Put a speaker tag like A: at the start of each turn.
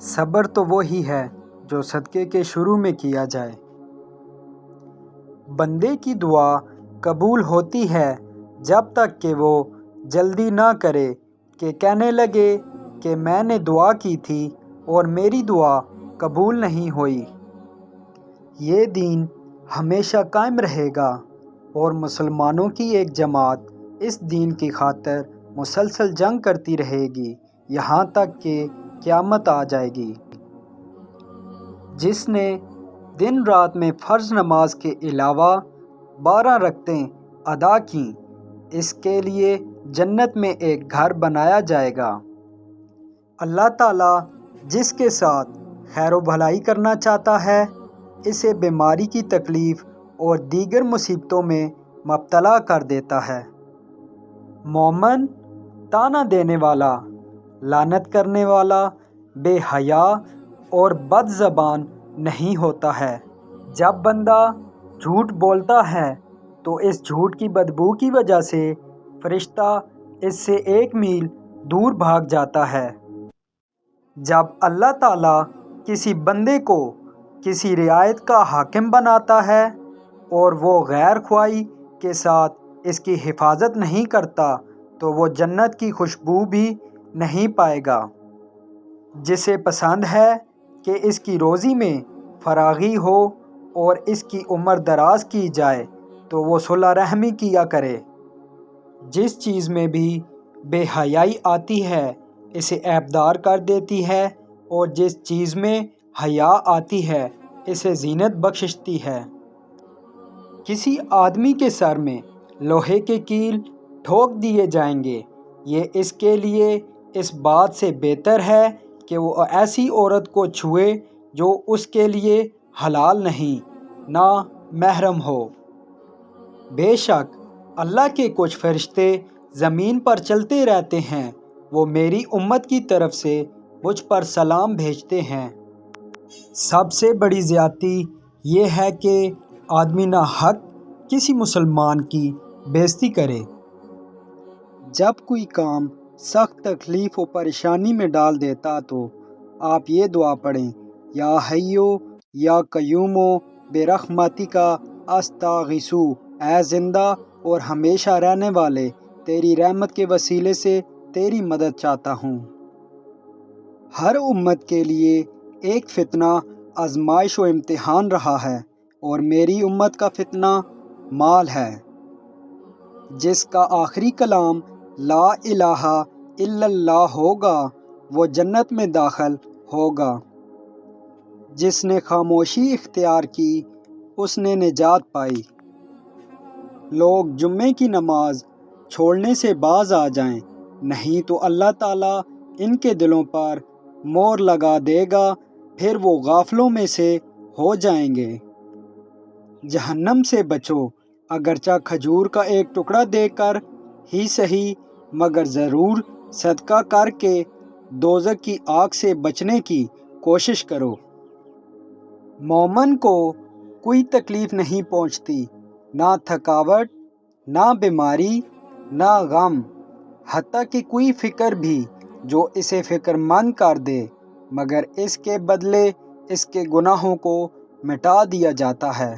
A: صبر تو وہی ہے جو صدقے کے شروع میں کیا جائے۔ بندے کی دعا قبول ہوتی ہے جب تک کہ وہ جلدی نہ کرے کہ کہنے لگے کہ میں نے دعا کی تھی اور میری دعا قبول نہیں ہوئی۔ یہ دین ہمیشہ قائم رہے گا اور مسلمانوں کی ایک جماعت اس دین کی خاطر مسلسل جنگ کرتی رہے گی یہاں تک کہ قیامت آ جائے گی۔ جس نے دن رات میں فرض نماز کے علاوہ 12 رکعتیں ادا کیں اس کے لیے جنت میں ایک گھر بنایا جائے گا۔ اللہ تعالیٰ جس کے ساتھ خیر و بھلائی کرنا چاہتا ہے اسے بیماری کی تکلیف اور دیگر مصیبتوں میں مبتلا کر دیتا ہے۔ مومن طعنہ دینے والا، لعنت کرنے والا، بے حیا اور بد زبان نہیں ہوتا ہے۔ جب بندہ جھوٹ بولتا ہے تو اس جھوٹ کی بدبو کی وجہ سے فرشتہ اس سے 1 میل دور بھاگ جاتا ہے۔ جب اللہ تعالیٰ کسی بندے کو کسی رعایت کا حاکم بناتا ہے اور وہ غیر خواہی کے ساتھ اس کی حفاظت نہیں کرتا تو وہ جنت کی خوشبو بھی نہیں پائے گا۔ جسے پسند ہے کہ اس کی روزی میں فراغی ہو اور اس کی عمر دراز کی جائے تو وہ صلح رحمی کیا کرے۔ جس چیز میں بھی بے حیائی آتی ہے اسے عیبدار کر دیتی ہے اور جس چیز میں حیا آتی ہے اسے زینت بخشتی ہے۔ کسی آدمی کے سر میں لوہے کے کیل ٹھوک دیے جائیں گے، یہ اس کے لیے اس بات سے بہتر ہے کہ وہ ایسی عورت کو چھوئے جو اس کے لیے حلال نہیں، نہ محرم ہو۔ بے شک اللہ کے کچھ فرشتے زمین پر چلتے رہتے ہیں، وہ میری امت کی طرف سے مجھ پر سلام بھیجتے ہیں۔ سب سے بڑی زیادتی یہ ہے کہ آدمی ناحق کسی مسلمان کی بےزتی کرے۔ جب کوئی کام سخت تکلیف و پریشانی میں ڈال دیتا تو آپ یہ دعا پڑھیں، یا حیو یا قیومو برحمتک استغیث، اے زندہ اور ہمیشہ رہنے والے تیری رحمت کے وسیلے سے تیری مدد چاہتا ہوں۔ ہر امت کے لیے ایک فتنہ آزمائش و امتحان رہا ہے اور میری امت کا فتنہ مال ہے۔ جس کا آخری کلام لا الہ الا اللہ ہوگا وہ جنت میں داخل ہوگا۔ جس نے خاموشی اختیار کی اس نے نجات پائی۔ لوگ جمعے کی نماز چھوڑنے سے باز آ جائیں، نہیں تو اللہ تعالیٰ ان کے دلوں پر مہر لگا دے گا، پھر وہ غافلوں میں سے ہو جائیں گے۔ جہنم سے بچو، اگرچہ کھجور کا ایک ٹکڑا دے کر ہی صحیح، مگر ضرور صدقہ کر کے دوزخ کی آگ سے بچنے کی کوشش کرو۔ مومن کو کوئی تکلیف نہیں پہنچتی، نہ تھکاوٹ، نہ بیماری، نہ غم، حتیٰ کہ کوئی فکر بھی جو اسے فکر مند کر دے، مگر اس کے بدلے اس کے گناہوں کو مٹا دیا جاتا ہے۔